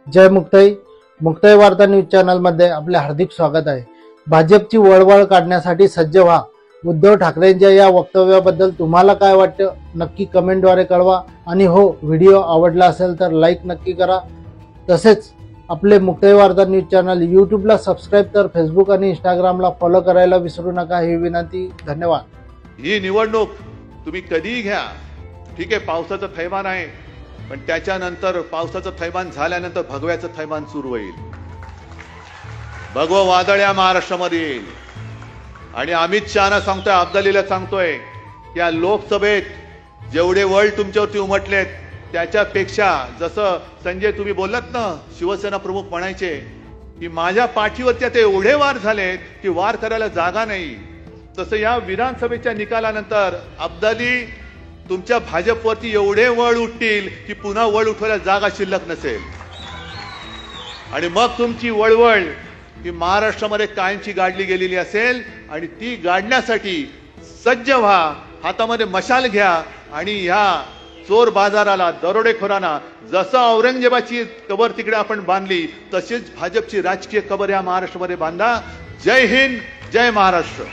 जय मुक्ताई. मुक्ताई वार्ता न्यूज चॅनलमध्ये आपले हार्दिक स्वागत आहे. भाजपची वळवळ काढण्यासाठी सज्ज व्हा. उद्धव ठाकरेंच्या या वक्तव्याबद्दल तुम्हाला काय वाटतं नक्की कमेंटद्वारे कळवा. आणि हो, व्हिडिओ आवडला असेल तर लाईक नक्की करा. तसेच आपले मुक्ताई वार्ता न्यूज चॅनल यूट्यूबला सबस्क्राईब तर फेसबुक आणि इंस्टाग्रामला फॉलो करायला विसरू नका, ही विनंती. धन्यवाद. ही निवडणूक तुम्ही कधीही घ्या, ठीक आहे, पावसाचं थैमान आहे, पण त्याच्यानंतर पावसाचं थैमान झाल्यानंतर भगव्याचं थैमान सुरू होईल. भगवं वादळ या महाराष्ट्रामध्ये येईल. आणि अमित शहाना सांगतोय, अब्दालीला सांगतोय की या लोकसभेत जेवढे वळ तुमच्यावरती उमटलेत त्याच्यापेक्षा, जसं संजय तुम्ही बोललात ना, शिवसेना प्रमुख म्हणायचे की माझ्या पाठीवरती आता एवढे वार झालेत की वार करायला जागा नाही, तसं या विधानसभेच्या निकालानंतर अब्दाली तुमच्या भाजपवरती एवढे वळ उठतील की पुन्हा वळ उठवायला जागा शिल्लक नसेल. आणि मग तुमची वळवळ ही महाराष्ट्रामध्ये कायमची गाडली गेलेली असेल. आणि ती गाडण्यासाठी सज्ज व्हा, हातामध्ये मशाल घ्या आणि ह्या चोर बाजाराला, दरोडेखोरांना जसं औरंगजेबाची कबर तिकडे आपण बांधली तशीच भाजपची राजकीय कबर या महाराष्ट्रामध्ये बांधा. जय हिंद, जय महाराष्ट्र.